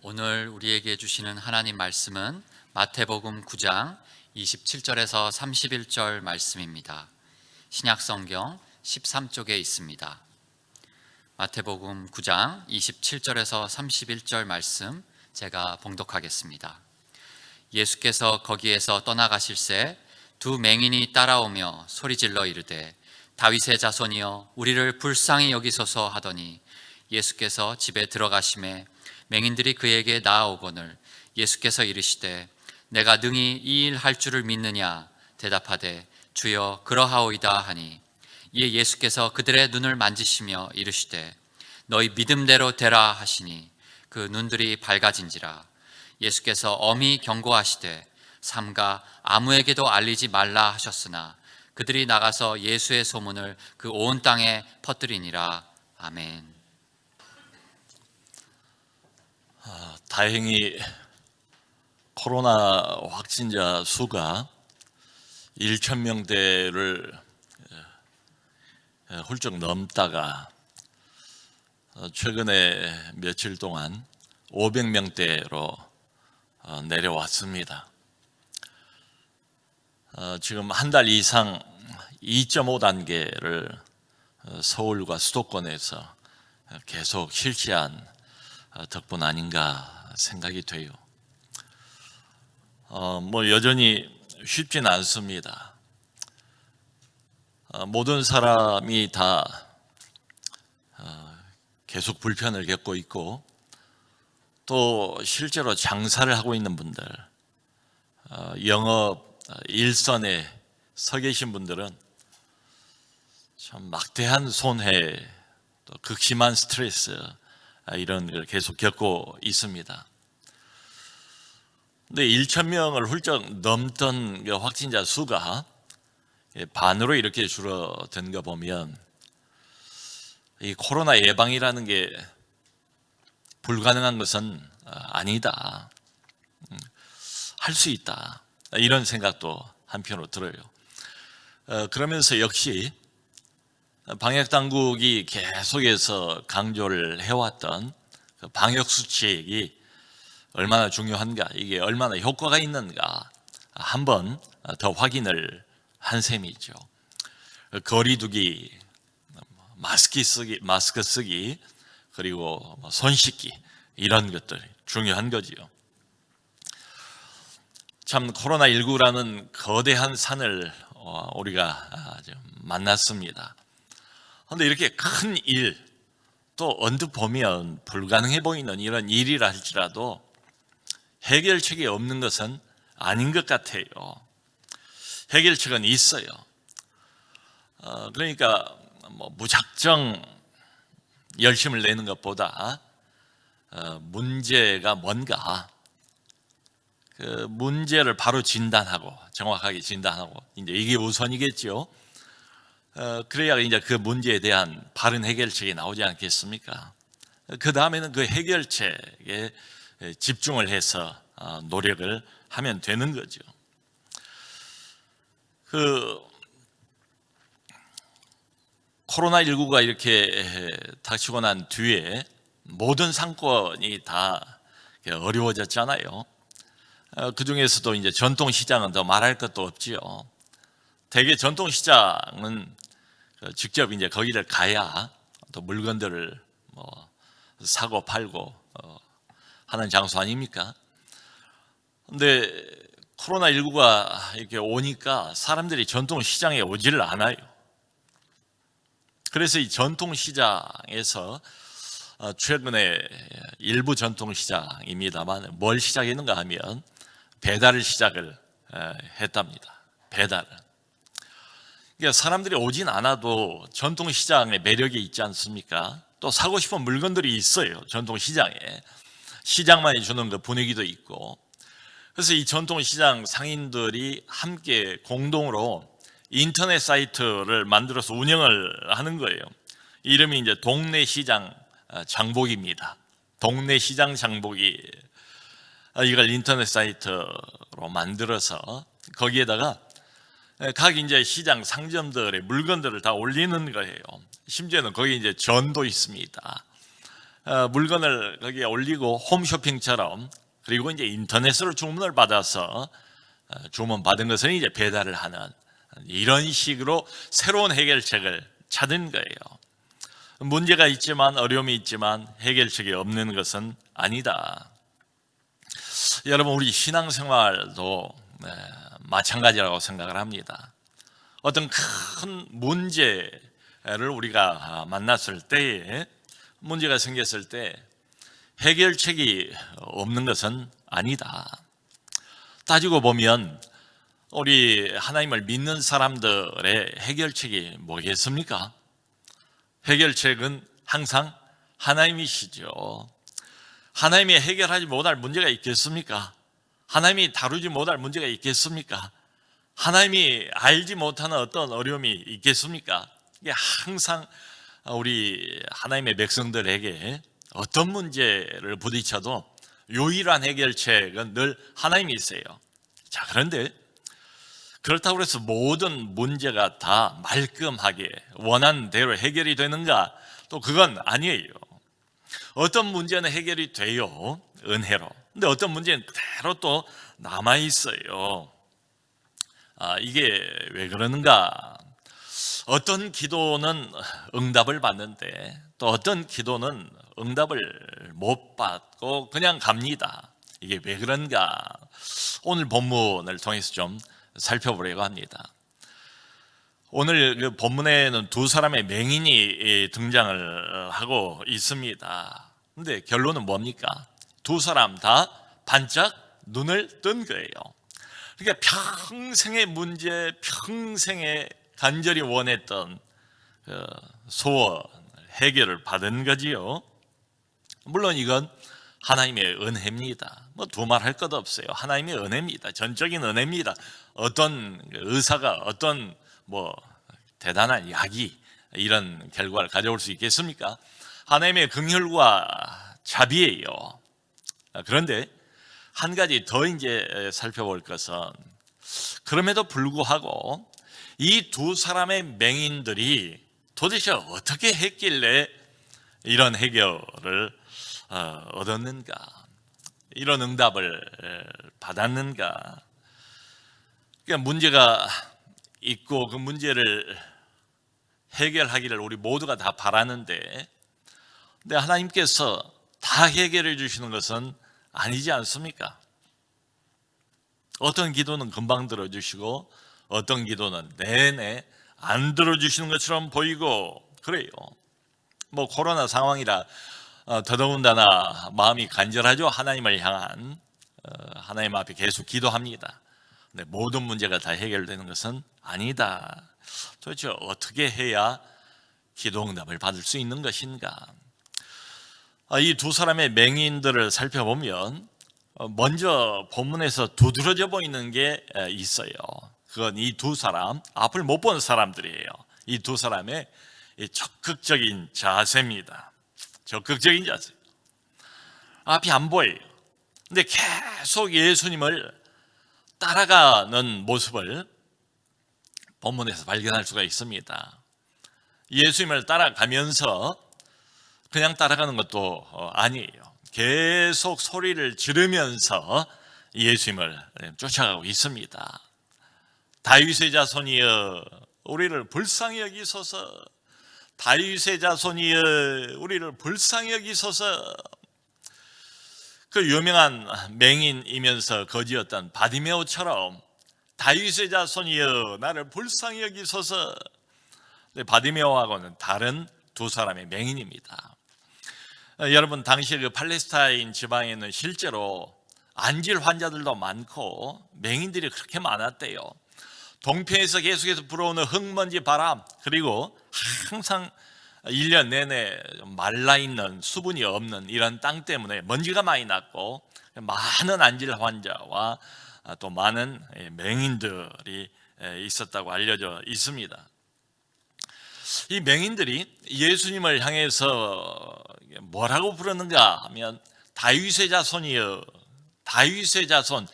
오늘 우리에게 주시는 하나님 말씀은 마태복음 9장 27절에서 31절 말씀입니다. 신약성경 13쪽에 있습니다. 마태복음 9장 27절에서 31절 말씀 제가 봉독하겠습니다. 예수께서 거기에서 떠나가실새 두 맹인이 따라오며 소리질러 이르되 다윗의 자손이여 우리를 불쌍히 여기소서 하더니 예수께서 집에 들어가심에 맹인들이 그에게 나아오거늘 예수께서 이르시되 내가 능히 이 일 할 줄을 믿느냐 대답하되 주여 그러하오이다 하니 이에 예수께서 그들의 눈을 만지시며 이르시되 너희 믿음대로 되라 하시니 그 눈들이 밝아진지라. 예수께서 엄히 경고하시되 삼가 아무에게도 알리지 말라 하셨으나 그들이 나가서 예수의 소문을 그 온 땅에 퍼뜨리니라. 아멘. 다행히 코로나 확진자 수가 1,000명대를 훌쩍 넘다가 최근에 며칠 동안 500명대로 내려왔습니다. 지금 한 달 이상 2.5단계를 서울과 수도권에서 계속 실시한 덕분 아닌가 생각이 돼요. 여전히 쉽지는 않습니다. 모든 사람이 다 계속 불편을 겪고 있고 또 실제로 장사를 하고 있는 분들, 영업 일선에 서 계신 분들은 참 막대한 손해, 또 극심한 스트레스 이런 걸 계속 겪고 있습니다. 근데 1,000명을 훌쩍 넘던 그 확진자 수가 반으로 이렇게 줄어든 거 보면 이 코로나 예방이라는 게 불가능한 것은 아니다. 할 수 있다. 이런 생각도 한편으로 들어요. 그러면서 역시 방역당국이 계속해서 강조를 해왔던 그 방역수칙이 얼마나 중요한가, 이게 얼마나 효과가 있는가 한 번 더 확인을 한 셈이죠. 거리두기, 마스크 쓰기, 그리고 손 씻기 이런 것들이 중요한 거지요. 참 코로나19라는 거대한 산을 우리가 만났습니다. 그런데 이렇게 큰 일, 또 언뜻 보면 불가능해 보이는 이런 일이라 할지라도 해결책이 없는 것은 아닌 것 같아요. 해결책은 있어요. 그러니까 무작정 열심을 내는 것보다 문제가 뭔가 그 문제를 바로 진단하고 정확하게 진단하고 이제 이게 우선이겠죠. 그래야 이제 그 문제에 대한 바른 해결책이 나오지 않겠습니까? 그 다음에는 그 해결책에 집중을 해서 노력을 하면 되는 거죠. 그 코로나19가 이렇게 닥치고 난 뒤에 모든 상권이 다 어려워졌잖아요. 그 중에서도 이제 전통시장은 더 말할 것도 없지요. 대개 전통시장은 직접 이제 거기를 가야 또 물건들을 사고 팔고 하는 장소 아닙니까? 근데 코로나19가 이렇게 오니까 사람들이 전통시장에 오지를 않아요. 그래서 이 전통시장에서 최근에 일부 전통시장입니다만 뭘 시작했는가 하면 배달을 시작을 했답니다. 배달을. 그러니까 사람들이 오진 않아도 전통시장의 매력이 있지 않습니까? 또 사고 싶은 물건들이 있어요. 전통시장에. 시장만이 주는 그 분위기도 있고. 그래서 이 전통시장 상인들이 함께 공동으로 인터넷 사이트를 만들어서 운영을 하는 거예요. 이름이 이제 동네시장 장보기입니다. 동네시장 장보기. 이걸 인터넷 사이트로 만들어서 거기에다가 각 이제 시장 상점들의 물건들을 다 올리는 거예요. 심지어는 거기 이제 전도 있습니다. 물건을 거기에 올리고 홈쇼핑처럼, 그리고 이제 인터넷으로 주문을 받아서 주문 받은 것은 이제 배달을 하는, 이런 식으로 새로운 해결책을 찾은 거예요. 문제가 있지만, 어려움이 있지만 해결책이 없는 것은 아니다. 여러분, 우리 신앙생활도 마찬가지라고 생각을 합니다. 어떤 큰 문제를 우리가 만났을 때에, 문제가 생겼을 때 해결책이 없는 것은 아니다. 따지고 보면 우리 하나님을 믿는 사람들의 해결책이 뭐겠습니까? 해결책은 항상 하나님이시죠. 하나님이 해결하지 못할 문제가 있겠습니까? 하나님이 다루지 못할 문제가 있겠습니까? 하나님이 알지 못하는 어떤 어려움이 있겠습니까? 이게 항상 우리 하나님의 백성들에게 어떤 문제를 부딪혀도 유일한 해결책은 늘 하나님이세요. 자, 그런데 그렇다고 해서 모든 문제가 다 말끔하게 원하는 대로 해결이 되는가? 또 그건 아니에요. 어떤 문제는 해결이 돼요, 은혜로. 근데 어떤 문제는 그대로 또 남아있어요. 이게 왜 그러는가? 어떤 기도는 응답을 받는데 또 어떤 기도는 응답을 못 받고 그냥 갑니다. 이게 왜 그런가? 오늘 본문을 통해서 좀 살펴보려고 합니다. 오늘 그 본문에는 두 사람의 맹인이 등장을 하고 있습니다. 근데 결론은 뭡니까? 두 사람 다 반짝 눈을 뜬 거예요. 그러니까 평생의 문제, 평생의 간절히 원했던 소원, 해결을 받은 거지요. 물론 이건 하나님의 은혜입니다. 뭐 두말할 것 없어요. 하나님의 은혜입니다. 전적인 은혜입니다. 어떤 의사가 어떤 뭐 대단한 약이 이런 결과를 가져올 수 있겠습니까? 하나님의 긍휼과 자비예요. 그런데 한 가지 더 이제 살펴볼 것은, 그럼에도 불구하고 이 두 사람의 맹인들이 도대체 어떻게 했길래 이런 해결을 얻었는가, 이런 응답을 받았는가. 그러니까 문제가 있고 그 문제를 해결하기를 우리 모두가 다 바라는데, 근데 하나님께서 다 해결해 주시는 것은 아니지 않습니까? 어떤 기도는 금방 들어주시고 어떤 기도는 내내 안 들어주시는 것처럼 보이고 그래요. 뭐 코로나 상황이라 더더군다나 마음이 간절하죠. 하나님을 향한, 하나님 앞에 계속 기도합니다. 근데 모든 문제가 다 해결되는 것은 아니다. 도대체 어떻게 해야 기도 응답을 받을 수 있는 것인가? 이 두 사람의 맹인들을 살펴보면 먼저 본문에서 두드러져 보이는 게 있어요. 그건 이 두 사람, 앞을 못 본 사람들이에요. 이 두 사람의 적극적인 자세입니다. 적극적인 자세. 앞이 안 보여요. 근데 계속 예수님을 따라가는 모습을 본문에서 발견할 수가 있습니다. 예수님을 따라가면서 그냥 따라가는 것도 아니에요. 계속 소리를 지르면서 예수님을 쫓아가고 있습니다. 다윗의 자손이여 우리를 불쌍히 여기소서, 다윗의 자손이여 우리를 불쌍히 여기소서. 그 유명한 맹인이면서 거지였던 바디메오처럼 다윗의 자손이여 나를 불쌍히 여기소서. 바디메오하고는 다른 두 사람의 맹인입니다. 여러분, 당시 그 팔레스타인 지방에는 실제로 안질 환자들도 많고 맹인들이 그렇게 많았대요. 동편에서 계속해서 불어오는 흙먼지 바람, 그리고 항상 1년 내내 말라있는 수분이 없는 이런 땅 때문에 먼지가 많이 났고 많은 안질 환자와 또 많은 맹인들이 있었다고 알려져 있습니다. 이 맹인들이 예수님을 향해서 뭐라고 부르는가 하면 다윗의 자손이여, 다윗의 자손.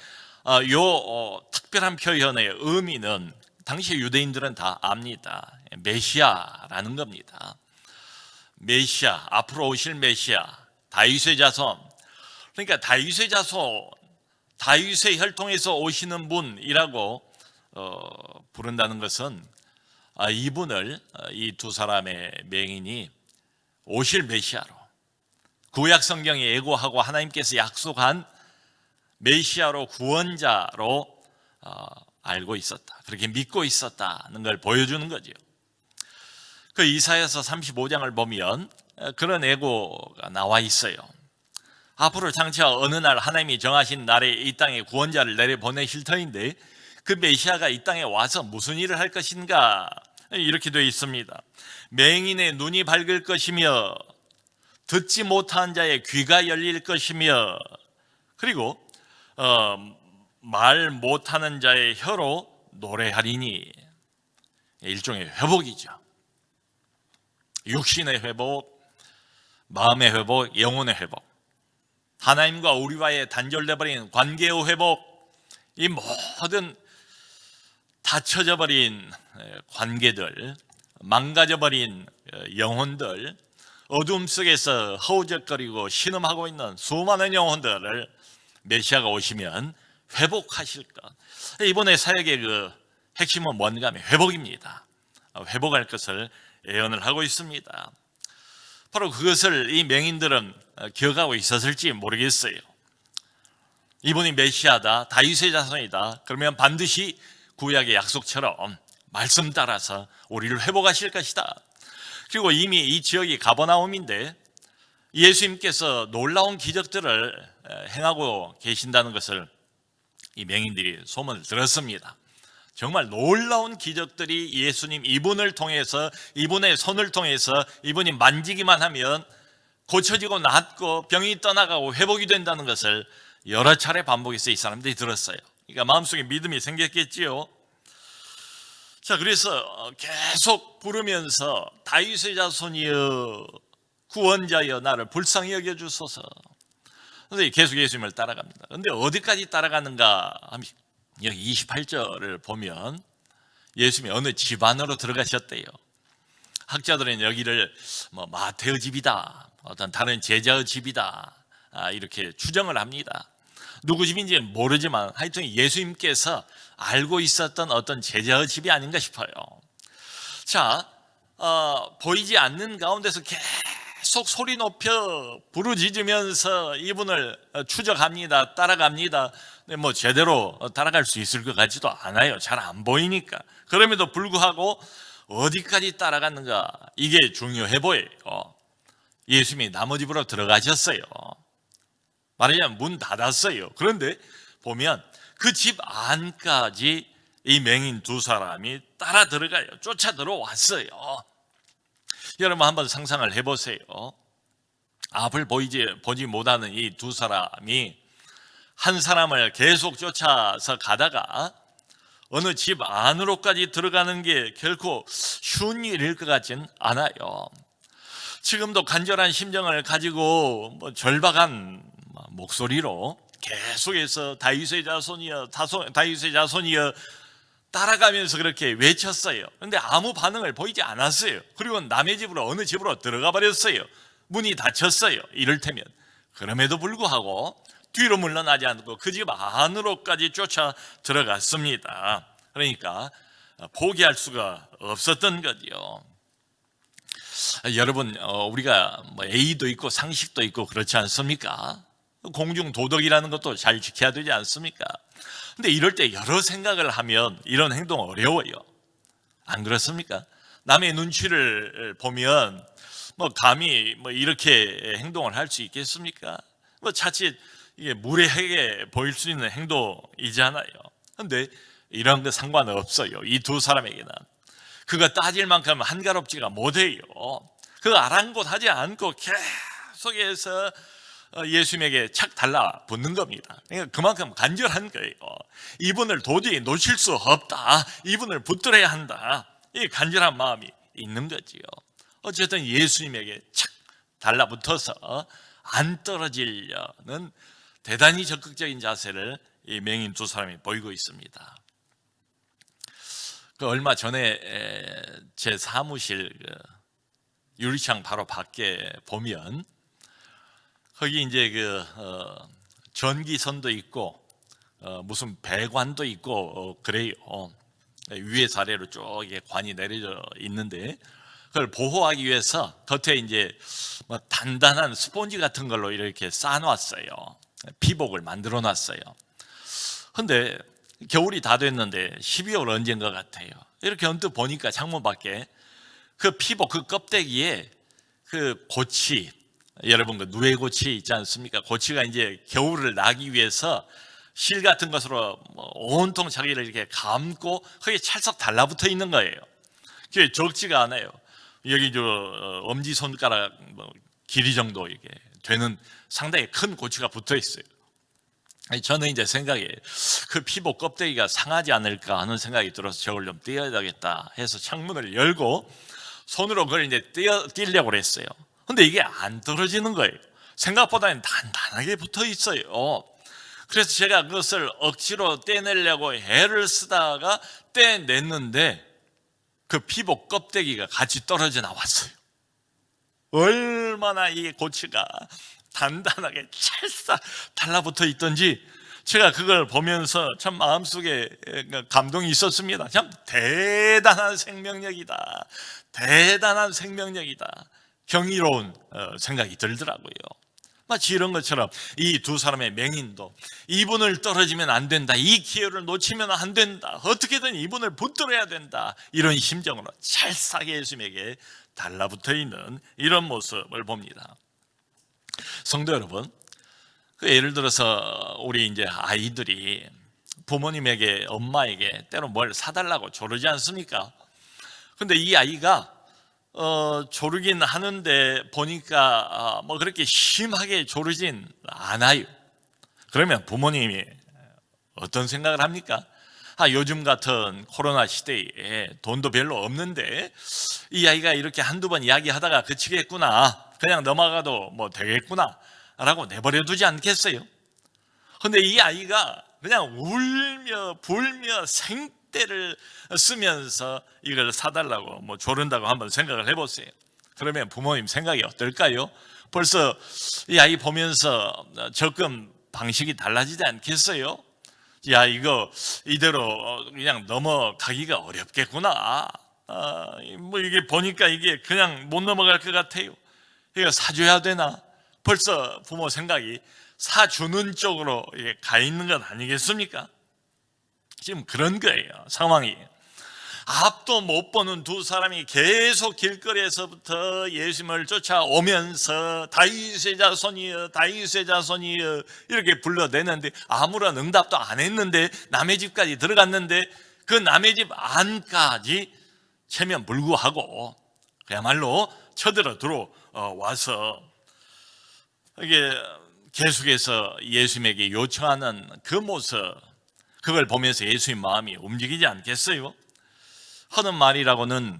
특별한 표현의 의미는 당시 유대인들은 다 압니다. 메시아라는 겁니다. 메시아, 앞으로 오실 메시아, 다윗의 자손. 그러니까 다윗의 자손, 다윗의 혈통에서 오시는 분이라고 부른다는 것은 이분을 이 두 사람의 맹인이 오실 메시아로, 구약 성경에 예고하고 하나님께서 약속한 메시아로, 구원자로 알고 있었다, 그렇게 믿고 있었다는 걸 보여주는 거죠. 그 이사야서 35장을 보면 그런 예고가 나와 있어요. 앞으로 장차 어느 날 하나님이 정하신 날에 이 땅에 구원자를 내려보내실 터인데 그 메시아가 이 땅에 와서 무슨 일을 할 것인가, 이렇게 되어 있습니다. 맹인의 눈이 밝을 것이며 듣지 못한 자의 귀가 열릴 것이며, 그리고 말 못하는 자의 혀로 노래하리니. 일종의 회복이죠. 육신의 회복, 마음의 회복, 영혼의 회복, 하나님과 우리와의 단절돼 버린 관계의 회복, 이 모든 닫혀져 버린 관계들, 망가져 버린 영혼들, 어둠 속에서 허우적거리고 신음하고 있는 수많은 영혼들을 메시아가 오시면 회복하실 것. 이번에 사역의 그 핵심은 뭔가 하면 회복입니다. 회복할 것을 예언을 하고 있습니다. 바로 그것을 이 맹인들은 기억하고 있었을지 모르겠어요. 이분이 메시아다, 다윗의 자손이다, 그러면 반드시 구약의 약속처럼 말씀 따라서 우리를 회복하실 것이다. 그리고 이미 이 지역이 가버나움인데 예수님께서 놀라운 기적들을 행하고 계신다는 것을 이 맹인들이 소문을 들었습니다. 정말 놀라운 기적들이 예수님 이분을 통해서, 이분의 손을 통해서 이분이 만지기만 하면 고쳐지고 낫고 병이 떠나가고 회복이 된다는 것을 여러 차례 반복해서 이 사람들이 들었어요. 그러니까 마음속에 믿음이 생겼겠지요. 자, 그래서 계속 부르면서 다윗의 자손이여, 구원자여, 나를 불쌍히 여겨주소서. 그런데 계속 예수님을 따라갑니다. 그런데 어디까지 따라가는가 하면 여기 28절을 보면 예수님이 어느 집 안으로 들어가셨대요. 학자들은 여기를 마태의 집이다, 어떤 다른 제자의 집이다, 이렇게 추정을 합니다. 누구 집인지는 모르지만 하여튼 예수님께서 알고 있었던 어떤 제자의 집이 아닌가 싶어요. 자, 보이지 않는 가운데서 계속 소리 높여 부르짖으면서 이분을 추적합니다. 따라갑니다. 근데 제대로 따라갈 수 있을 것 같지도 않아요. 잘 안 보이니까. 그럼에도 불구하고 어디까지 따라갔는가, 이게 중요해 보여요. 예수님이 남의 집으로 들어가셨어요. 말하자면 문 닫았어요. 그런데 보면 그 집 안까지 이 맹인 두 사람이 따라 들어가요. 쫓아 들어왔어요. 여러분 한번 상상을 해보세요. 앞을 보지 못하는 이 두 사람이 한 사람을 계속 쫓아서 가다가 어느 집 안으로까지 들어가는 게 결코 쉬운 일일 것 같진 않아요. 지금도 간절한 심정을 가지고 절박한 목소리로 계속해서 다윗의 자손이여, 다윗의 자손이여 따라가면서 그렇게 외쳤어요. 그런데 아무 반응을 보이지 않았어요. 그리고 남의 집으로, 어느 집으로 들어가 버렸어요. 문이 닫혔어요. 이를테면. 그럼에도 불구하고 뒤로 물러나지 않고 그 집 안으로까지 쫓아 들어갔습니다. 그러니까 포기할 수가 없었던 거죠. 여러분, 우리가 A도 있고 상식도 있고 그렇지 않습니까? 공중 도덕이라는 것도 잘 지켜야 되지 않습니까? 근데 이럴 때 여러 생각을 하면 이런 행동 어려워요. 안 그렇습니까? 남의 눈치를 보면 감히 이렇게 행동을 할 수 있겠습니까? 자칫 이게 무례하게 보일 수 있는 행동이잖아요. 그런데 이런 거 상관없어요. 이 두 사람에게는 그거 따질 만큼 한가롭지가 못해요. 그거 아랑곳하지 않고 계속해서 예수님에게 착 달라붙는 겁니다. 그러니까 그만큼 간절한 거예요. 이분을 도저히 놓칠 수 없다, 이분을 붙들어야 한다, 이 간절한 마음이 있는 거지요. 어쨌든 예수님에게 착 달라붙어서 안 떨어지려는 대단히 적극적인 자세를 이 맹인 두 사람이 보이고 있습니다. 그 얼마 전에 제 사무실 유리창 바로 밖에 보면 거기 이제 전기선도 있고 무슨 배관도 있고 그래요. 위에서 아래로 쭉 관이 내려져 있는데 그걸 보호하기 위해서 겉에 이제 뭐 단단한 스폰지 같은 걸로 이렇게 쌓아놨어요. 피복을 만들어 놨어요. 근데 겨울이 다 됐는데 12월 언제인 것 같아요. 이렇게 언뜻 보니까 창문 밖에 그 피복 그 껍데기에 그 고치, 여러분 그 누에고치 있지 않습니까? 고치가 이제 겨울을 나기 위해서 실 같은 것으로 온통 자기를 이렇게 감고 거기에 찰싹 달라붙어 있는 거예요. 그게 적지가 않아요. 여기 엄지 손가락 길이 정도 이게 되는 상당히 큰 고치가 붙어 있어요. 저는 이제 생각에 그 피복 껍데기가 상하지 않을까 하는 생각이 들어서 저걸 좀 떼어야 되겠다 해서 창문을 열고 손으로 그걸 이제 떼려고 했어요. 근데 이게 안 떨어지는 거예요. 생각보다는 단단하게 붙어 있어요. 그래서 제가 그것을 억지로 떼내려고 애를 쓰다가 떼냈는데 그 피복 껍데기가 같이 떨어져 나왔어요. 얼마나 이 고치가 단단하게 찰싹 달라붙어 있던지 제가 그걸 보면서 참 마음속에 감동이 있었습니다. 참 대단한 생명력이다. 대단한 생명력이다. 경이로운 생각이 들더라고요. 마치 이런 것처럼 이 두 사람의 맹인도 이분을 떨어지면 안 된다. 이 기회를 놓치면 안 된다. 어떻게든 이분을 붙들어야 된다. 이런 심정으로 찰싹 예수님에게 달라붙어 있는 이런 모습을 봅니다. 성도 여러분, 예를 들어서 우리 이제 아이들이 부모님에게 엄마에게 때로 뭘 사달라고 조르지 않습니까? 근데 이 아이가 조르긴 하는데 보니까 뭐 그렇게 심하게 조르진 않아요. 그러면 부모님이 어떤 생각을 합니까? 요즘 같은 코로나 시대에 돈도 별로 없는데 이 아이가 이렇게 한두 번 이야기하다가 그치겠구나, 그냥 넘어가도 뭐 되겠구나 라고 내버려 두지 않겠어요? 근데 이 아이가 그냥 울며 불며 생떼를 쓰면서 이걸 사달라고 뭐 조른다고 한번 생각을 해보세요. 그러면 부모님 생각이 어떨까요? 벌써 이 아이 보면서 접근 방식이 달라지지 않겠어요? 야, 이거 이대로 그냥 넘어가기가 어렵겠구나. 뭐 이게 보니까 이게 그냥 못 넘어갈 것 같아요. 이거 사줘야 되나? 벌써 부모 생각이 사주는 쪽으로 가 있는 것 아니겠습니까? 지금 그런 거예요, 상황이. 앞도 못 보는 두 사람이 계속 길거리에서부터 예수님을 쫓아오면서 다윗의 자손이여, 다윗의 자손이여 이렇게 불러대는데 아무런 응답도 안 했는데 남의 집까지 들어갔는데 그 남의 집 안까지 체면 불구하고 그야말로 쳐들어 들어와서 이게 계속해서 예수님에게 요청하는 그 모습, 그걸 보면서 예수님 마음이 움직이지 않겠어요? 하는 말이라고는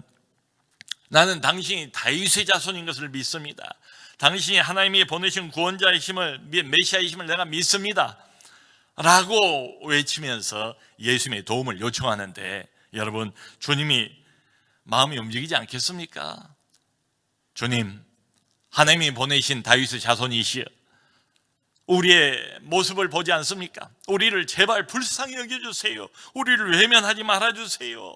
나는 당신이 다윗의 자손인 것을 믿습니다. 당신이 하나님이 보내신 구원자이심을, 메시아이심을 내가 믿습니다 라고 외치면서 예수님의 도움을 요청하는데 여러분, 주님이 마음이 움직이지 않겠습니까? 주님, 하나님이 보내신 다윗의 자손이시여, 우리의 모습을 보지 않습니까? 우리를 제발 불쌍히 여겨주세요. 우리를 외면하지 말아주세요.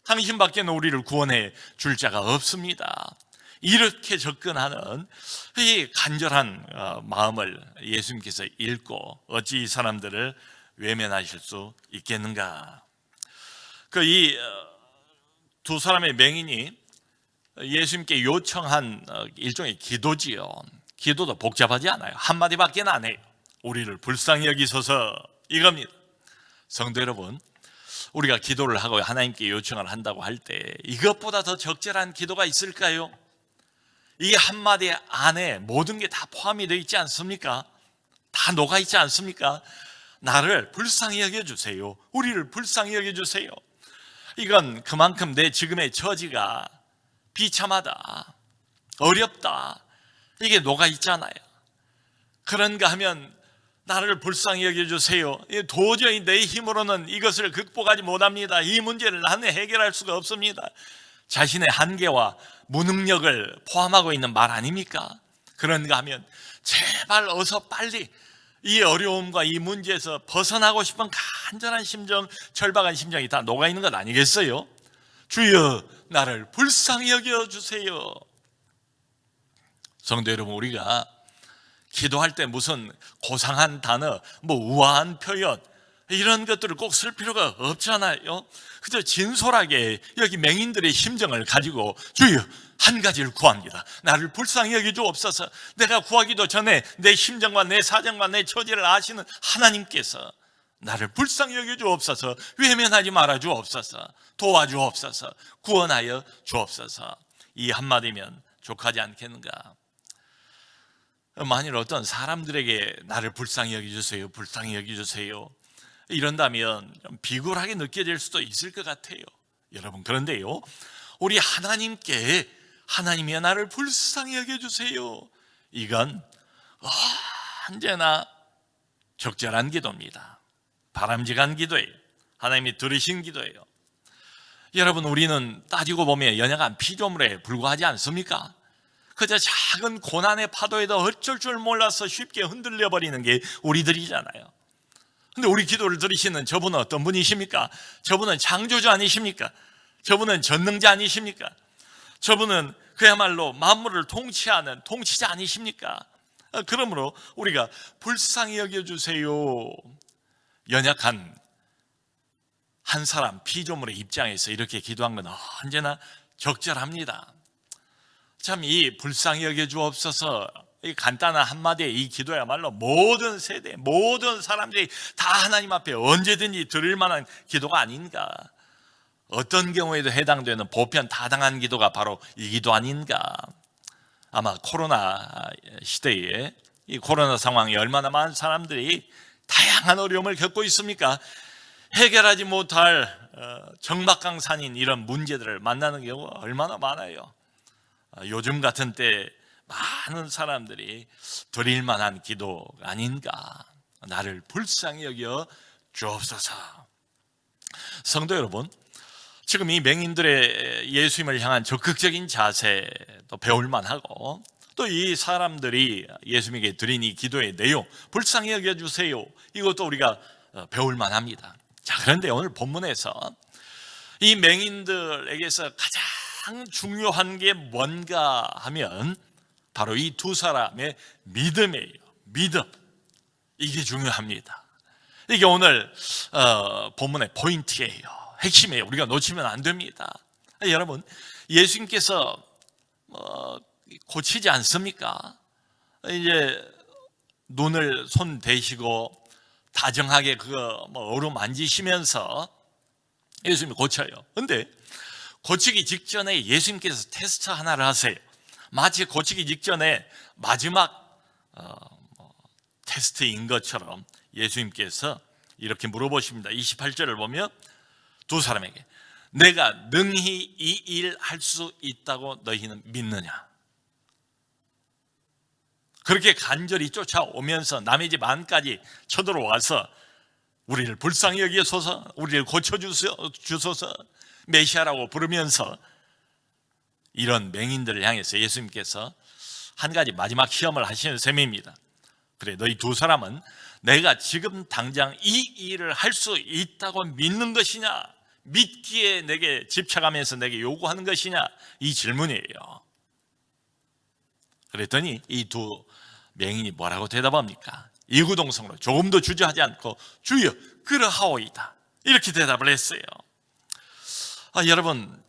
당신밖에는 우리를 구원해 줄 자가 없습니다. 이렇게 접근하는 이 간절한 마음을 예수님께서 읽고 어찌 이 사람들을 외면하실 수 있겠는가? 이 두 사람의 맹인이 예수님께 요청한 일종의 기도지요. 기도도 복잡하지 않아요. 한마디밖에 안 해요. 우리를 불쌍히 여기소서, 이겁니다. 성도 여러분, 우리가 기도를 하고 하나님께 요청을 한다고 할 때 이것보다 더 적절한 기도가 있을까요? 이 한마디 안에 모든 게 다 포함이 되어 있지 않습니까? 다 녹아 있지 않습니까? 나를 불쌍히 여겨주세요. 우리를 불쌍히 여겨주세요. 이건 그만큼 내 지금의 처지가 비참하다, 어렵다, 이게 녹아 있잖아요. 그런가 하면 나를 불쌍히 여겨주세요. 도저히 내 힘으로는 이것을 극복하지 못합니다. 이 문제를 나는 해결할 수가 없습니다. 자신의 한계와 무능력을 포함하고 있는 말 아닙니까? 그런가 하면 제발 어서 빨리 이 어려움과 이 문제에서 벗어나고 싶은 간절한 심정, 절박한 심정이 다 녹아있는 것 아니겠어요? 주여 나를 불쌍히 여겨주세요. 성도 여러분, 우리가 기도할 때 무슨 고상한 단어, 우아한 표현 이런 것들을 꼭 쓸 필요가 없잖아요. 그저 진솔하게 여기 맹인들의 심정을 가지고 주여 한 가지를 구합니다. 나를 불쌍히 여겨주옵소서. 내가 구하기도 전에 내 심정과 내 사정과 내 처지를 아시는 하나님께서 나를 불쌍히 여겨주옵소서. 외면하지 말아 주옵소서. 도와주옵소서. 구원하여 주옵소서. 이 한마디면 족하지 않겠는가? 만일 어떤 사람들에게 나를 불쌍히 여겨주세요, 불쌍히 여겨주세요 이런다면 좀 비굴하게 느껴질 수도 있을 것 같아요. 여러분, 그런데요, 우리 하나님께 하나님이여 나를 불쌍히 여겨주세요, 이건 언제나 적절한 기도입니다. 바람직한 기도예요. 하나님이 들으신 기도예요. 여러분, 우리는 따지고 보면 연약한 피조물에 불과하지 않습니까? 그저 작은 고난의 파도에도 어쩔 줄 몰라서 쉽게 흔들려 버리는 게 우리들이잖아요. 근데 우리 기도를 들으시는 저분은 어떤 분이십니까? 저분은 창조주 아니십니까? 저분은 전능자 아니십니까? 저분은 그야말로 만물을 통치하는 통치자 아니십니까? 그러므로 우리가 불쌍히 여겨주세요, 연약한 한 사람 피조물의 입장에서 이렇게 기도한 건 언제나 적절합니다. 참 이 불쌍히 여겨주옵소서, 이 간단한 한마디의 이 기도야말로 모든 세대, 모든 사람들이 다 하나님 앞에 언제든지 드릴 만한 기도가 아닌가. 어떤 경우에도 해당되는 보편 타당한 기도가 바로 이 기도 아닌가. 아마 코로나 시대에 이 코로나 상황에 얼마나 많은 사람들이 다양한 어려움을 겪고 있습니까? 해결하지 못할 정막강산인 이런 문제들을 만나는 경우가 얼마나 많아요. 요즘 같은 때 많은 사람들이 드릴 만한 기도가 아닌가. 나를 불쌍히 여겨 주옵소서. 성도 여러분, 지금 이 맹인들의 예수님을 향한 적극적인 자세도 배울 만하고, 또 이 사람들이 예수님에게 드린 이 기도의 내용, 불쌍히 여겨주세요, 이것도 우리가 배울 만합니다. 자, 그런데 오늘 본문에서 이 맹인들에게서 가장 중요한 게 뭔가 하면 바로 이 두 사람의 믿음이에요. 믿음, 이게 중요합니다. 이게 오늘 본문의 포인트예요. 핵심이에요. 우리가 놓치면 안 됩니다. 여러분, 예수님께서 고치지 않습니까? 이제 눈을 손 대시고 다정하게 그거 어루만지시면서 예수님이 고쳐요. 근데 고치기 직전에 예수님께서 테스트 하나를 하세요. 마치 고치기 직전에 마지막 테스트인 것처럼 예수님께서 이렇게 물어보십니다. 28절을 보면 두 사람에게 내가 능히 이 일 할 수 있다고 너희는 믿느냐? 그렇게 간절히 쫓아오면서 남의 집 안까지 쳐들어와서 우리를 불쌍히 여기소서, 우리를 고쳐주소서, 메시아라고 부르면서 이런 맹인들을 향해서 예수님께서 한 가지 마지막 시험을 하시는 셈입니다. 그래, 너희 두 사람은 내가 지금 당장 이 일을 할 수 있다고 믿는 것이냐, 믿기에 내게 집착하면서 내게 요구하는 것이냐, 이 질문이에요. 그랬더니 이 두 맹인이 뭐라고 대답합니까? 이구동성으로 조금도 주저하지 않고 주여 그러하오이다, 이렇게 대답을 했어요. 여러분,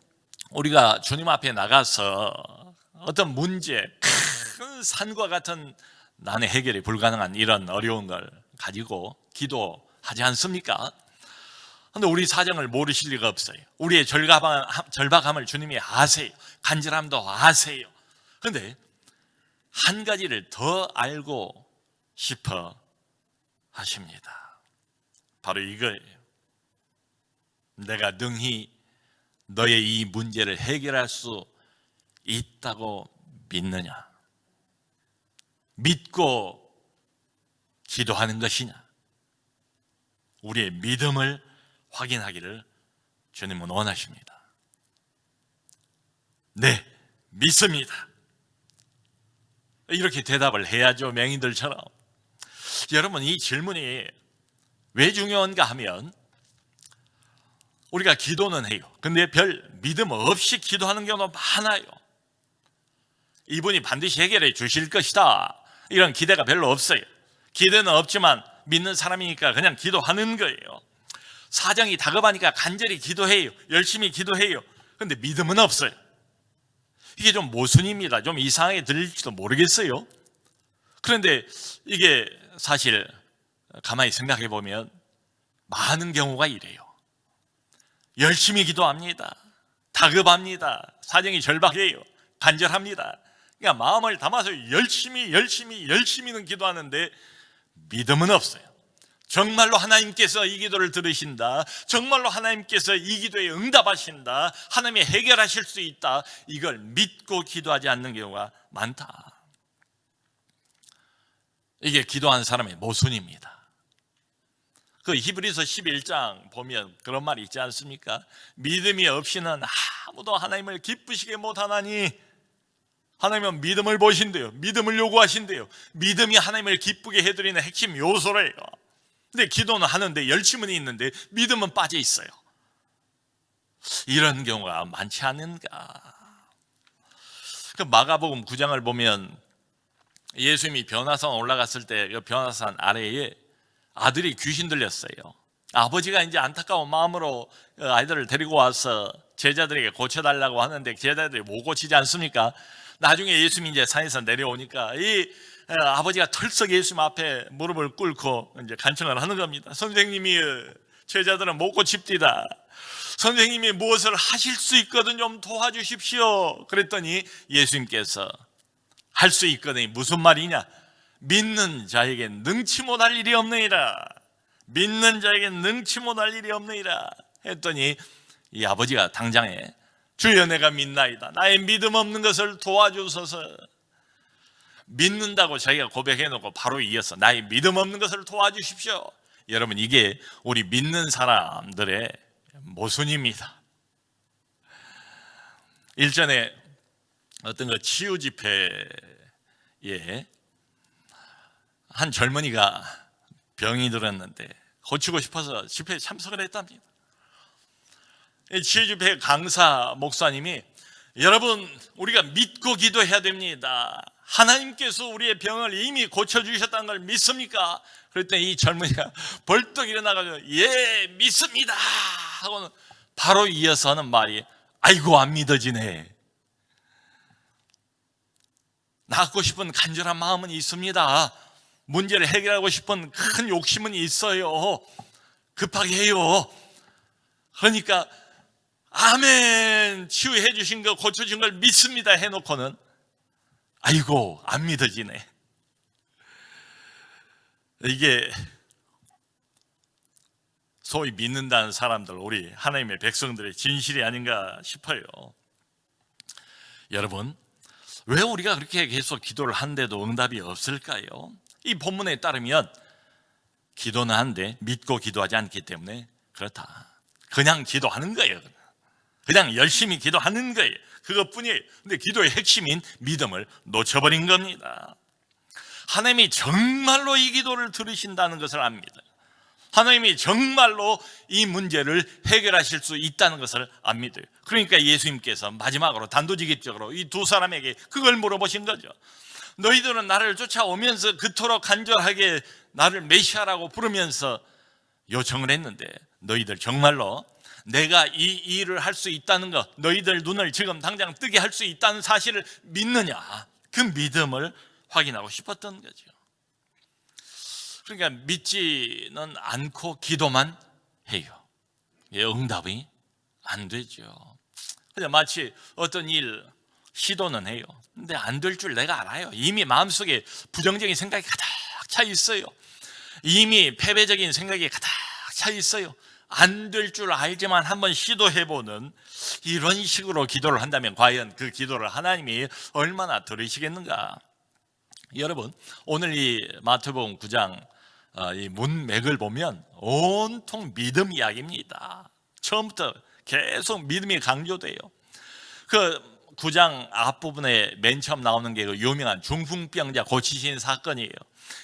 우리가 주님 앞에 나가서 어떤 문제, 큰 산과 같은 나는 해결이 불가능한 이런 어려운 걸 가지고 기도하지 않습니까? 그런데 우리 사정을 모르실 리가 없어요. 우리의 절박함을 주님이 아세요. 간절함도 아세요. 그런데 한 가지를 더 알고 싶어 하십니다. 바로 이거예요. 내가 능히 너의 이 문제를 해결할 수 있다고 믿느냐? 믿고 기도하는 것이냐? 우리의 믿음을 확인하기를 주님은 원하십니다. 네, 믿습니다. 이렇게 대답을 해야죠, 맹인들처럼. 여러분, 이 질문이 왜 중요한가 하면 우리가 기도는 해요. 근데 별 믿음 없이 기도하는 경우도 많아요. 이분이 반드시 해결해 주실 것이다, 이런 기대가 별로 없어요. 기대는 없지만 믿는 사람이니까 그냥 기도하는 거예요. 사정이 다급하니까 간절히 기도해요. 열심히 기도해요. 근데 믿음은 없어요. 이게 좀 모순입니다. 좀 이상하게 들릴지도 모르겠어요. 그런데 이게 사실 가만히 생각해 보면 많은 경우가 이래요. 열심히 기도합니다. 다급합니다. 사정이 절박해요. 간절합니다. 그러니까 마음을 담아서 열심히는 기도하는데 믿음은 없어요. 정말로 하나님께서 이 기도를 들으신다, 정말로 하나님께서 이 기도에 응답하신다, 하나님이 해결하실 수 있다, 이걸 믿고 기도하지 않는 경우가 많다. 이게 기도하는 사람의 모순입니다. 그 히브리서 11장 보면 그런 말이 있지 않습니까? 믿음이 없이는 아무도 하나님을 기쁘시게 못하나니. 하나님은 믿음을 보신대요. 믿음을 요구하신대요. 믿음이 하나님을 기쁘게 해드리는 핵심 요소래요. 근데 기도는 하는데 열심은 있는데 믿음은 빠져 있어요. 이런 경우가 많지 않은가? 그 마가복음 9장을 보면 예수님이 변화산 올라갔을 때 그 변화산 아래에 아들이 귀신 들렸어요. 아버지가 이제 안타까운 마음으로 아이들을 데리고 와서 제자들에게 고쳐달라고 하는데 제자들이 못 고치지 않습니까? 나중에 예수님이 이제 산에서 내려오니까 이 아버지가 털썩 예수님 앞에 무릎을 꿇고 이제 간청을 하는 겁니다. 선생님이 제자들은 못 고칩디다. 선생님이 무엇을 하실 수 있거든 좀 도와주십시오. 그랬더니 예수님께서 할 수 있거든요. 무슨 말이냐? 믿는 자에게 능치 못할 일이 없느니라. 믿는 자에게 능치 못할 일이 없느니라 했더니 이 아버지가 당장에 주여 내가 믿나이다. 나의 믿음 없는 것을 도와주소서. 믿는다고 자기가 고백해놓고 바로 이어서 나의 믿음 없는 것을 도와주십시오. 여러분, 이게 우리 믿는 사람들의 모순입니다. 일전에 어떤 그 치유 집회에 한 젊은이가 병이 들었는데 고치고 싶어서 집회에 참석을 했답니다. 치유 집회 강사 목사님이 여러분, 우리가 믿고 기도해야 됩니다. 하나님께서 우리의 병을 이미 고쳐주셨다는 걸 믿습니까? 그랬더니 이 젊은이가 벌떡 일어나가지고 예, 믿습니다 하고는 바로 이어서 하는 말이 아이고 안 믿어지네. 낫고 싶은 간절한 마음은 있습니다. 문제를 해결하고 싶은 큰 욕심은 있어요. 급하게 해요. 그러니까 아멘, 치유해 주신 거 고쳐준 걸 믿습니다 해놓고는 아이고 안 믿어지네. 이게 소위 믿는다는 사람들, 우리 하나님의 백성들의 진실이 아닌가 싶어요. 여러분, 왜 우리가 그렇게 계속 기도를 하는데도 응답이 없을까요? 이 본문에 따르면 기도는 한데 믿고 기도하지 않기 때문에 그렇다. 그냥 기도하는 거예요. 그냥 열심히 기도하는 거예요. 그것뿐이에요. 근데 기도의 핵심인 믿음을 놓쳐버린 겁니다. 하나님이 정말로 이 기도를 들으신다는 것을 압니다. 하나님이 정말로 이 문제를 해결하실 수 있다는 것을 압니다. 그러니까 예수님께서 마지막으로 단도직입적으로 이 두 사람에게 그걸 물어보신 거죠. 너희들은 나를 쫓아오면서 그토록 간절하게 나를 메시아라고 부르면서 요청을 했는데 너희들 정말로 내가 이 일을 할 수 있다는 것, 너희들 눈을 지금 당장 뜨게 할 수 있다는 사실을 믿느냐? 그 믿음을 확인하고 싶었던 거죠. 그러니까 믿지는 않고 기도만 해요. 응답이 안 되죠. 그냥 마치 어떤 일 시도는 해요. 근데 안 될 줄 내가 알아요. 이미 마음속에 부정적인 생각이 가득 차 있어요. 이미 패배적인 생각이 가득 차 있어요. 안 될 줄 알지만 한번 시도해보는 이런 식으로 기도를 한다면 과연 그 기도를 하나님이 얼마나 들으시겠는가? 여러분, 오늘 이 마태복음 9장 이 문맥을 보면 온통 믿음 이야기입니다. 처음부터 계속 믿음이 강조돼요. 그 9장 앞부분에 맨 처음 나오는 게 그 유명한 중풍병자 고치신 사건이에요.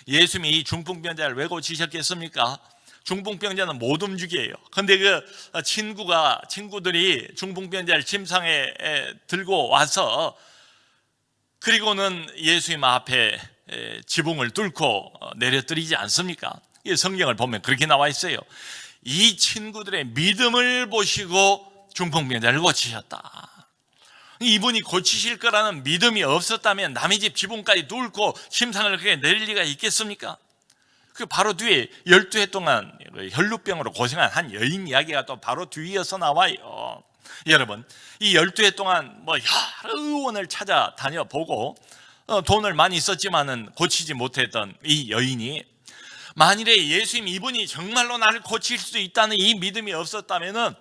예수님이 이 중풍병자를 왜 고치셨겠습니까? 중풍병자는 못 움직여요. 근데 그 친구들이 중풍병자를 침상에 들고 와서 그리고는 예수님 앞에 지붕을 뚫고 내려뜨리지 않습니까? 이 성경을 보면 그렇게 나와 있어요. 이 친구들의 믿음을 보시고 중풍병자를 고치셨다. 이분이 고치실 거라는 믿음이 없었다면 남의 집 지붕까지 뚫고 침상을 그렇게 내릴 리가 있겠습니까? 그 바로 뒤에 12해 동안 혈루병으로 고생한 한 여인 이야기가 또 바로 뒤이어서 나와요. 여러분, 이 12해 동안 여러 의원을 찾아다녀보고 돈을 많이 썼지만은 고치지 못했던 이 여인이 만일에 예수님 이분이 정말로 나를 고칠 수 있다는 이 믿음이 없었다면은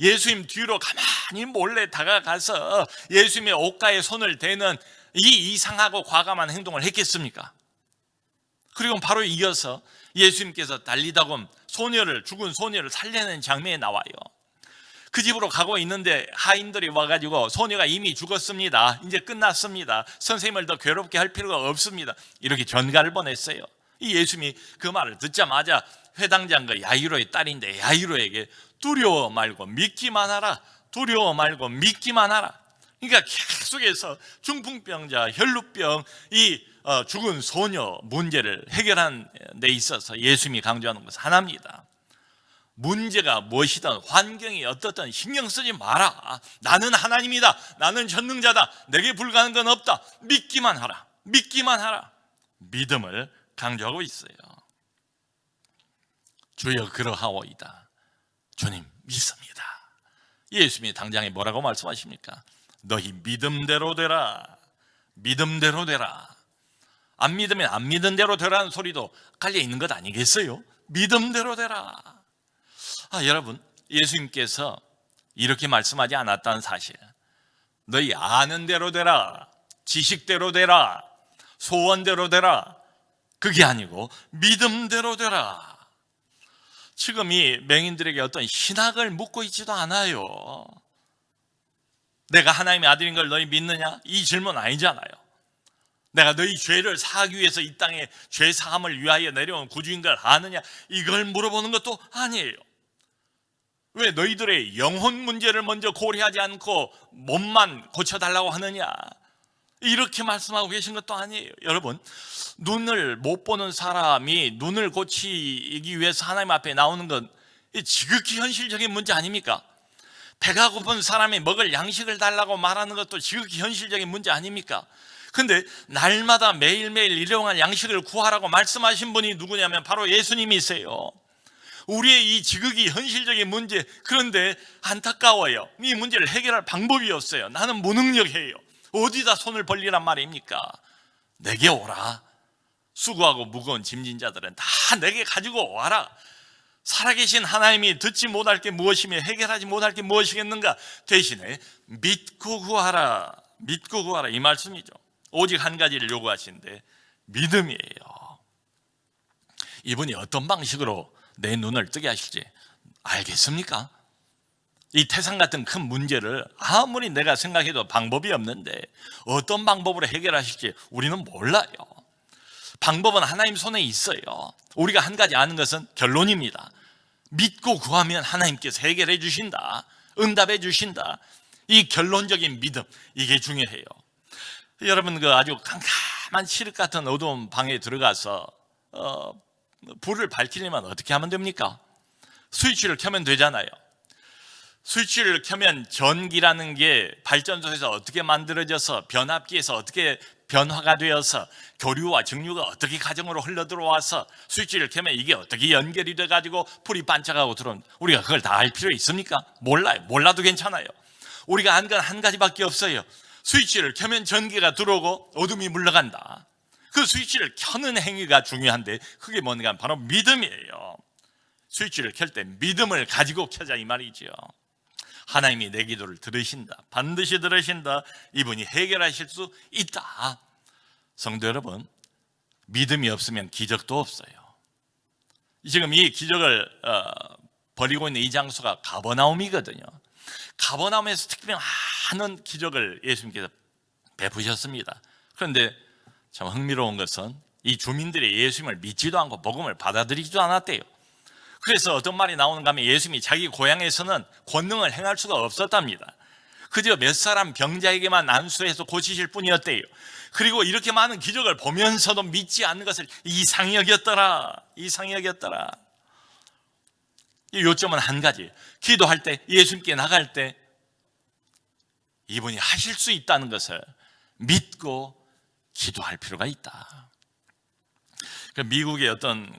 예수님 뒤로 가만히 몰래 다가가서 예수님의 옷가에 손을 대는 이 이상하고 과감한 행동을 했겠습니까? 그리고 바로 이어서 예수님께서 달리다가 죽은 소녀를 살려내는 장면이 나와요. 그 집으로 가고 있는데 하인들이 와가지고 소녀가 이미 죽었습니다. 이제 끝났습니다. 선생님을 더 괴롭게 할 필요가 없습니다. 이렇게 전가를 보냈어요. 이 예수님이 그 말을 듣자마자 회당장 그 야이로의 딸인데 야이로에게 두려워 말고 믿기만 하라. 두려워 말고 믿기만 하라. 그러니까 계속해서 중풍병자, 혈루병, 이 죽은 소녀 문제를 해결하는 데 있어서 예수님이 강조하는 것은 하나입니다. 문제가 무엇이든 환경이 어떻든 신경 쓰지 마라. 나는 하나님이다. 나는 전능자다. 내게 불가능한 건 없다. 믿기만 하라. 믿기만 하라. 믿음을 강조하고 있어요. 주여 그러하오이다. 주님 믿습니다. 예수님이 당장에 뭐라고 말씀하십니까? 너희 믿음대로 되라. 믿음대로 되라. 안 믿으면 안 믿은 대로 되라는 소리도 깔려 있는 것 아니겠어요? 믿음대로 되라. 여러분, 예수님께서 이렇게 말씀하지 않았다는 사실. 너희 아는 대로 되라. 지식대로 되라. 소원대로 되라. 그게 아니고 믿음대로 되라. 지금 이 맹인들에게 어떤 신학을 묻고 있지도 않아요. 내가 하나님의 아들인 걸 너희 믿느냐? 이 질문 아니잖아요. 내가 너희 죄를 사하기 위해서 이 땅에 죄 사함을 위하여 내려온 구주인 걸 아느냐? 이걸 물어보는 것도 아니에요. 왜 너희들의 영혼 문제를 먼저 고려하지 않고 몸만 고쳐달라고 하느냐? 이렇게 말씀하고 계신 것도 아니에요. 여러분, 눈을 못 보는 사람이 눈을 고치기 위해서 하나님 앞에 나오는 건 지극히 현실적인 문제 아닙니까? 배가 고픈 사람이 먹을 양식을 달라고 말하는 것도 지극히 현실적인 문제 아닙니까? 근데 날마다 매일매일 일용할 양식을 구하라고 말씀하신 분이 누구냐면 바로 예수님이세요. 우리의 이 지극히 현실적인 문제, 그런데 안타까워요. 이 문제를 해결할 방법이 없어요. 나는 무능력해요. 어디다 손을 벌리란 말입니까? 내게 오라. 수고하고 무거운 짐진 자들은 다 내게 가지고 와라. 살아계신 하나님이 듣지 못할 게 무엇이며 해결하지 못할 게 무엇이겠는가? 대신에 믿고 구하라. 믿고 구하라, 이 말씀이죠. 오직 한 가지를 요구하시는데 믿음이에요. 이분이 어떤 방식으로 내 눈을 뜨게 하실지 알겠습니까? 이 태산 같은 큰 문제를 아무리 내가 생각해도 방법이 없는데 어떤 방법으로 해결하실지 우리는 몰라요. 방법은 하나님 손에 있어요. 우리가 한 가지 아는 것은 결론입니다. 믿고 구하면 하나님께서 해결해 주신다. 응답해 주신다. 이 결론적인 믿음, 이게 중요해요. 여러분, 그 아주 캄캄한 칠흑 같은 어두운 방에 들어가서 불을 밝히려면 어떻게 하면 됩니까? 스위치를 켜면 되잖아요. 스위치를 켜면 전기라는 게 발전소에서 어떻게 만들어져서 변압기에서 어떻게 변화가 되어서 교류와 정류가 어떻게 가정으로 흘러들어와서 스위치를 켜면 이게 어떻게 연결이 돼가지고 불이 반짝하고 들어온, 우리가 그걸 다 알 필요 있습니까? 몰라요. 몰라도 괜찮아요. 우리가 안 건 한 가지밖에 없어요. 스위치를 켜면 전기가 들어오고 어둠이 물러간다. 그 스위치를 켜는 행위가 중요한데 그게 뭔가 바로 믿음이에요. 스위치를 켤 때 믿음을 가지고 켜자, 이 말이죠. 하나님이 내 기도를 들으신다. 반드시 들으신다. 이분이 해결하실 수 있다. 성도 여러분, 믿음이 없으면 기적도 없어요. 지금 이 기적을 벌이고 있는 이 장소가 가버나움이거든요. 가버나움에서 특별히 많은 기적을 예수님께서 베푸셨습니다. 그런데 참 흥미로운 것은 이 주민들이 예수님을 믿지도 않고 복음을 받아들이지도 않았대요. 그래서 어떤 말이 나오는가 하면 예수님이 자기 고향에서는 권능을 행할 수가 없었답니다. 그저 몇 사람 병자에게만 안수해서 고치실 뿐이었대요. 그리고 이렇게 많은 기적을 보면서도 믿지 않는 것을 이상히 여겼더라. 이 요점은 한 가지. 기도할 때, 예수님께 나갈 때 이분이 하실 수 있다는 것을 믿고 기도할 필요가 있다. 미국의 어떤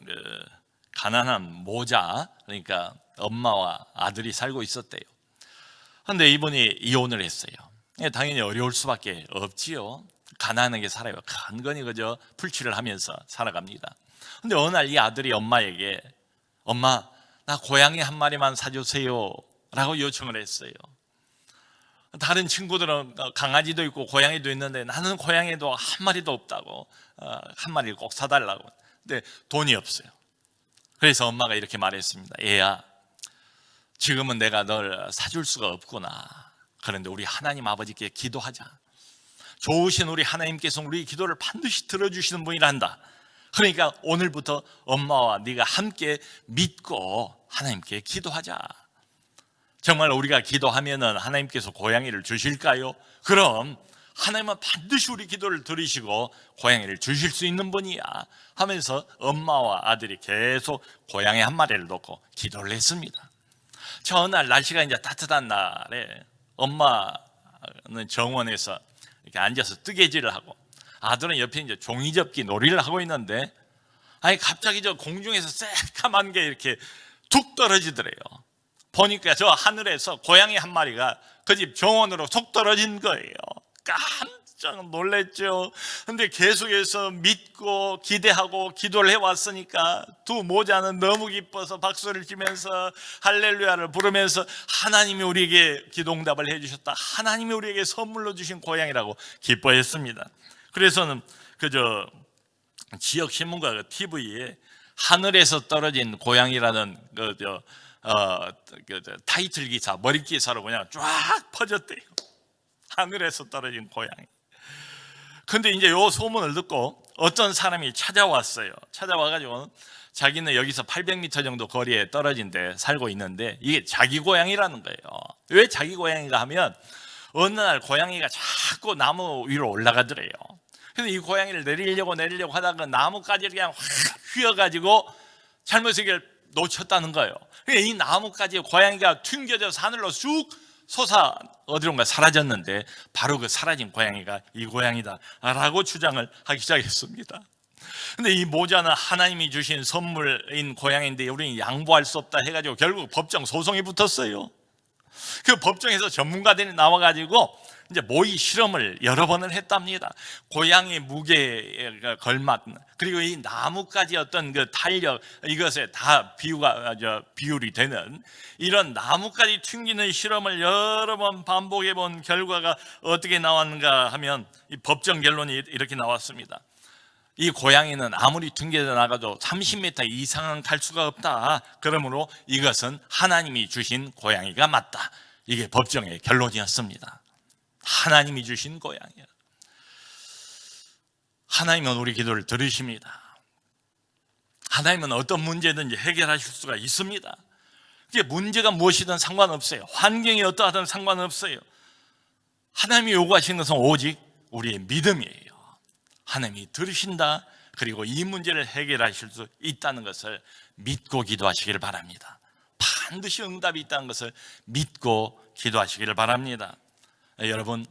가난한 모자, 그러니까 엄마와 아들이 살고 있었대요. 그런데 이분이 이혼을 했어요. 당연히 어려울 수밖에 없지요. 가난하게 살아요. 간간히 그저 풀칠을 하면서 살아갑니다. 그런데 어느 날 이 아들이 엄마에게 엄마, 나 고양이 한 마리만 사주세요 라고 요청을 했어요. 다른 친구들은 강아지도 있고 고양이도 있는데 나는 고양이도 한 마리도 없다고, 한 마리를 꼭 사달라고. 근데 돈이 없어요. 그래서 엄마가 이렇게 말했습니다. 얘야, 지금은 내가 널 사줄 수가 없구나. 그런데 우리 하나님 아버지께 기도하자. 좋으신 우리 하나님께서 우리 기도를 반드시 들어주시는 분이란다. 그러니까 오늘부터 엄마와 네가 함께 믿고 하나님께 기도하자. 정말 우리가 기도하면은 하나님께서 고양이를 주실까요? 그럼 하나님은 반드시 우리 기도를 들으시고 고양이를 주실 수 있는 분이야 하면서 엄마와 아들이 계속 고양이 한 마리를 놓고 기도를 했습니다. 전날 날씨가 이제 따뜻한 날에 엄마는 정원에서 이렇게 앉아서 뜨개질을 하고 아들은 옆에 이제 종이접기 놀이를 하고 있는데 갑자기 저 공중에서 새까만 게 이렇게 툭 떨어지더래요. 보니까 저 하늘에서 고양이 한 마리가 그 집 정원으로 툭 떨어진 거예요. 깜짝 놀랐죠. 근데 계속해서 믿고 기대하고 기도를 해왔으니까 두 모자는 너무 기뻐서 박수를 치면서 할렐루야를 부르면서 하나님이 우리에게 기도응답을 해주셨다, 하나님이 우리에게 선물로 주신 고양이라고 기뻐했습니다. 그래서는 그저 지역 신문과 그 TV에 하늘에서 떨어진 고양이라는 타이틀 기사, 머리 기사로 그냥 쫙 퍼졌대요. 하늘에서 떨어진 고양이. 근데 이제 요 소문을 듣고 어떤 사람이 찾아왔어요. 찾아와가지고 자기는 여기서 800m 정도 거리에 떨어진 데 살고 있는데 이게 자기 고양이라는 거예요. 왜 자기 고양이가 하면 어느 날 고양이가 자꾸 나무 위로 올라가더래요. 그래서 이 고양이를 내리려고 하다가 나무까지 그냥 확 휘어가지고 잘못하게 놓쳤다는 거예요. 이 나무까지 고양이가 튕겨져서 하늘로 쑥 솟아 어디론가 사라졌는데 바로 그 사라진 고양이가 이 고양이다 라고 주장을 하기 시작했습니다. 근데 이 모자는 하나님이 주신 선물인 고양이인데 우리는 양보할 수 없다 해가지고 결국 법정 소송이 붙었어요. 그 법정에서 전문가들이 나와가지고 이제 모의 실험을 여러 번을 했답니다. 고양이 무게에 걸맞는, 그리고 이 나무까지 어떤 그 탄력, 이것에 다 비율이 되는 이런 나무까지 튕기는 실험을 여러 번 반복해 본 결과가 어떻게 나왔는가 하면 이 법정 결론이 이렇게 나왔습니다. 이 고양이는 아무리 튕겨져 나가도 30m 이상은 갈 수가 없다. 그러므로 이것은 하나님이 주신 고양이가 맞다. 이게 법정의 결론이었습니다. 하나님이 주신 고양이야. 하나님은 우리 기도를 들으십니다. 하나님은 어떤 문제든지 해결하실 수가 있습니다. 이게 문제가 무엇이든 상관없어요. 환경이 어떠하든 상관없어요. 하나님이 요구하시는 것은 오직 우리의 믿음이에요. 하나님이 들으신다. 그리고 이 문제를 해결하실 수 있다는 것을 믿고 기도하시길 바랍니다. 반드시 응답이 있다는 것을 믿고 기도하시길 바랍니다. 여러분,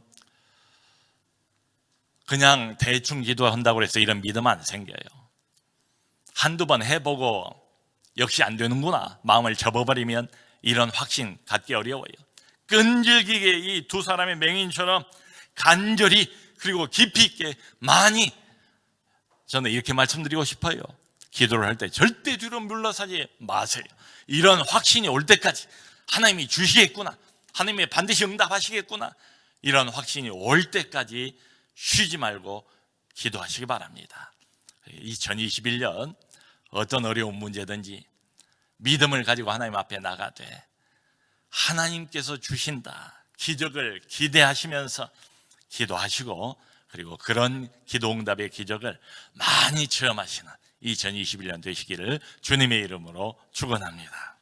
그냥 대충 기도한다고 해서 이런 믿음 안 생겨요. 한두 번 해보고 역시 안 되는구나 마음을 접어버리면 이런 확신 갖기 어려워요. 끈질기게 이 두 사람의 맹인처럼 간절히 그리고 깊이 있게 많이, 저는 이렇게 말씀드리고 싶어요. 기도를 할 때 절대 뒤로 물러서지 마세요. 이런 확신이 올 때까지 하나님이 주시겠구나, 하나님이 반드시 응답하시겠구나, 이런 확신이 올 때까지 쉬지 말고 기도하시기 바랍니다. 2021년 어떤 어려운 문제든지 믿음을 가지고 하나님 앞에 나가되 하나님께서 주신다 기적을 기대하시면서 기도하시고, 그리고 그런 기도 응답의 기적을 많이 체험하시는 2021년 되시기를 주님의 이름으로 축원합니다.